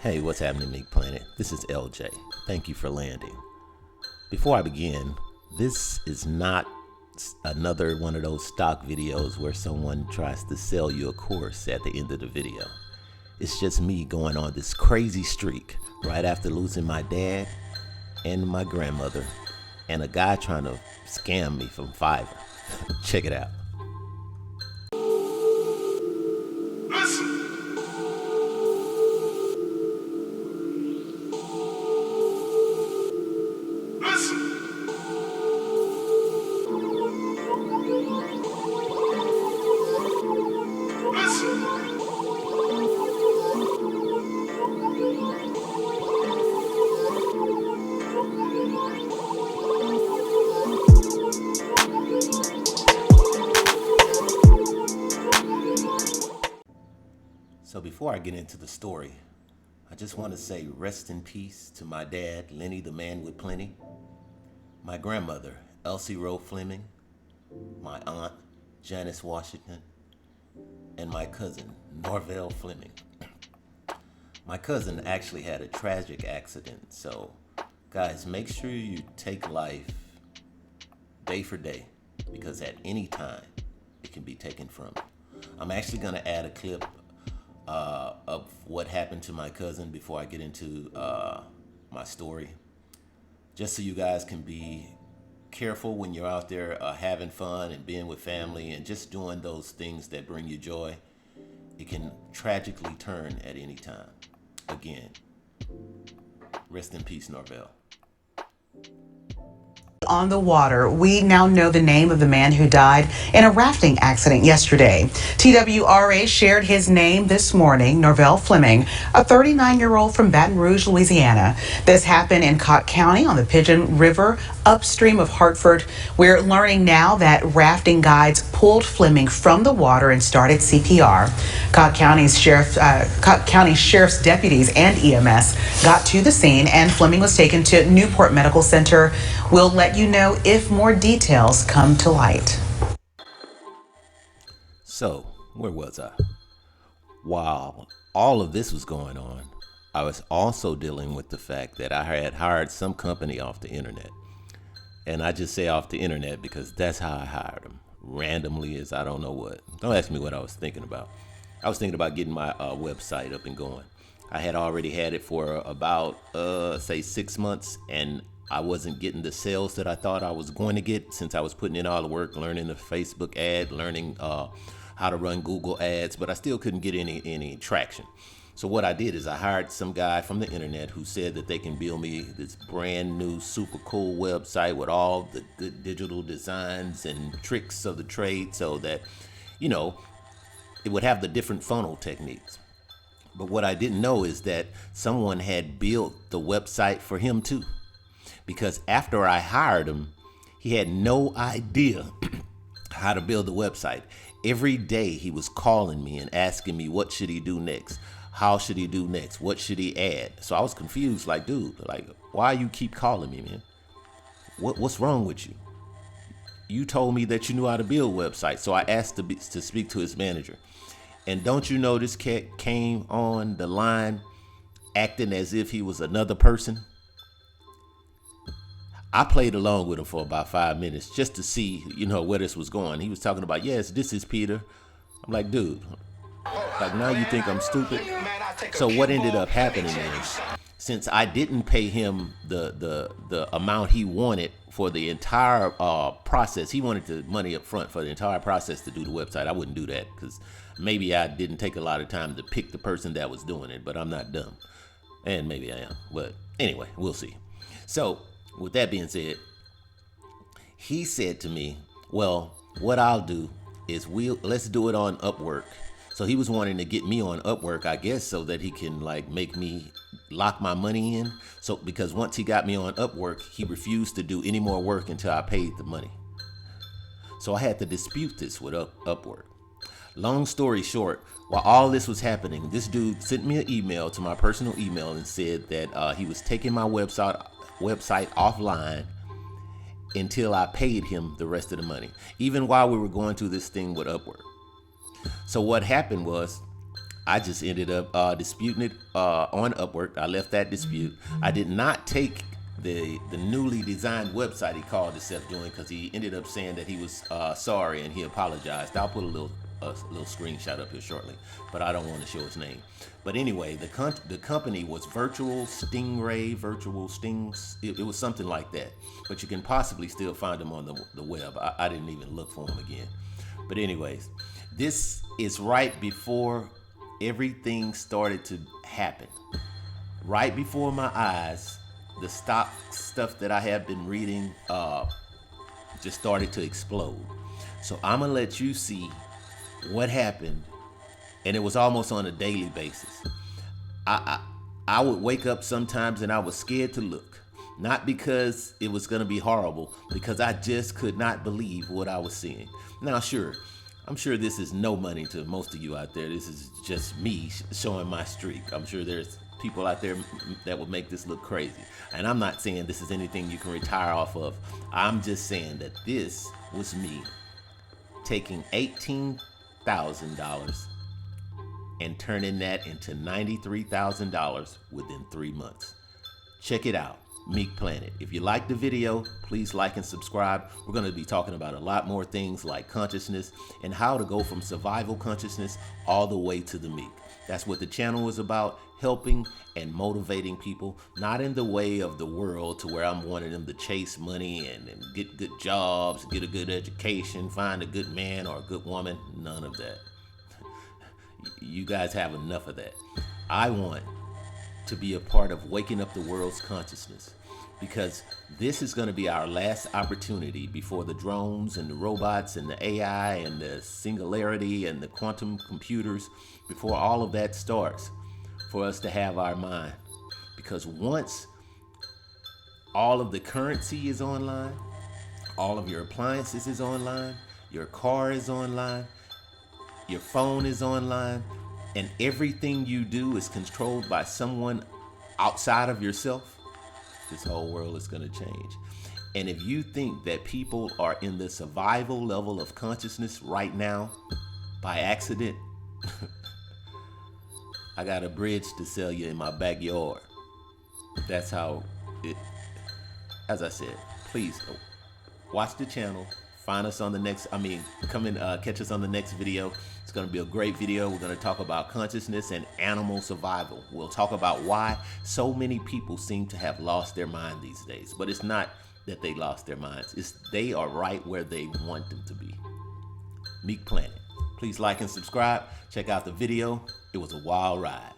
Hey, what's happening, Meek Planet? This is LJ. Thank you for landing. Before I begin, this is not another one of those stock videos where someone tries to sell you a course at the end of the video. It's just me going on this crazy streak right after losing my dad and my grandmother and a guy trying to scam me from Fiverr. Check it out. So before I get into the story, I just want to say rest in peace to my dad, Lenny the Man with Plenty, my grandmother, Elsie Rowe Fleming, my aunt, Janice Washington, and my cousin, Norvell Fleming. My cousin actually had a tragic accident, so guys, make sure you take life day for day, because at any time it can be taken from you. I'm actually going to add a clip of what happened to my cousin before I get into my story, just so you guys can be careful when you're out there having fun and being with family and just doing those things that bring you joy. It can tragically turn at any time. Again, rest in peace, Norvell. On the water, we now know the name of the man who died in a rafting accident yesterday. TWRA shared his name this morning, Norvell Fleming, a 39-year-old from Baton Rouge, Louisiana. This happened in Cott County on the Pigeon River, upstream of Hartford. We're learning now that rafting guides pulled Fleming from the water and started CPR. Cott County Sheriff's deputies and EMS got to the scene, and Fleming was taken to Newport Medical Center. We'll let you know if more details come to light. So, where was I? While all of this was going on, I was also dealing with the fact that I had hired some company off the internet. And I just say off the internet because that's how I hired them. Randomly as I don't know what. Don't ask me what I was thinking about. I was thinking about getting my website up and going. I had already had it for about, say 6 months, and I wasn't getting the sales that I thought I was going to get since I was putting in all the work, learning the Facebook ad, learning how to run Google ads, but I still couldn't get any traction. So what I did is I hired some guy from the internet who said that they can build me this brand new, super cool website with all the good digital designs and tricks of the trade so that, you know, it would have the different funnel techniques. But what I didn't know is that someone had built the website for him too. Because after I hired him, he had no idea how to build the website. Every day he was calling me and asking me what should he do next? How should he do next? What should he add? So I was confused, like, dude, like, why you keep calling me, man? What's wrong with you? You told me that you knew how to build websites. So I asked to speak to his manager. And don't you know this cat came on the line acting as if he was another person? I played along with him for about 5 minutes just to see, you know, where this was going. He was talking about, yes, this is Peter. I'm like, dude, like now you think I'm stupid? So what ended up happening is, since I didn't pay him the amount he wanted for the entire process, he wanted the money up front for the entire process to do the website. I wouldn't do that because maybe I didn't take a lot of time to pick the person that was doing it, but I'm not dumb. And maybe I am. But anyway, we'll see. So with that being said, he said to me, well, what I'll do is let's do it on Upwork. So he was wanting to get me on Upwork, I guess, so that he can like make me lock my money in. So because once he got me on Upwork, he refused to do any more work until I paid the money. So I had to dispute this with Upwork. Long story short, while all this was happening, this dude sent me an email to my personal email and said that he was taking my website offline until I paid him the rest of the money, even while we were going through this thing with Upwork. So what happened was I just ended up disputing it on Upwork. I left that dispute. I did not take the newly designed website he called himself doing, because he ended up saying that he was sorry and he apologized. I'll put a little screenshot up here shortly, but I don't want to show his name. But anyway, the company was Virtual Stings. It was something like that. But you can possibly still find them on the web. I didn't even look for them again. But anyways, this is right before everything started to happen. Right before my eyes, the stock stuff that I have been reading just started to explode. So I'm gonna let you see what happened, and it was almost on a daily basis. I would wake up sometimes and I was scared to look, not because it was gonna be horrible, because I just could not believe what I was seeing. Now, sure, I'm sure this is no money to most of you out there. This is just me showing my streak. I'm sure there's people out there that would make this look crazy. And I'm not saying this is anything you can retire off of. I'm just saying that this was me taking $18,000 and turning that into $93,000 within 3 months. Check it out, Meek Planet. If you like the video, please like and subscribe. We're going to be talking about a lot more things like consciousness and how to go from survival consciousness all the way to the meek. That's what the channel is about, helping and motivating people, not in the way of the world to where I'm wanting them to chase money and get good jobs, get a good education, find a good man or a good woman. None of that. You guys have enough of that. I want to be a part of waking up the world's consciousness, because this is going to be our last opportunity before the drones and the robots and the AI and the singularity and the quantum computers, before all of that starts, for us to have our mind. Because once all of the currency is online, all of your appliances is online, your car is online, your phone is online, and everything you do is controlled by someone outside of yourself, this whole world is going to change. And if you think that people are in the survival level of consciousness right now by accident, I got a bridge to sell you in my backyard. That's how it, as I said, please watch the channel. Find us on the next, come and catch us on the next video. It's going to be a great video. We're going to talk about consciousness and animal survival. We'll talk about why so many people seem to have lost their mind these days. But it's not that they lost their minds. It's they are right where they want them to be. Meek Planet. Please like and subscribe. Check out the video. It was a wild ride.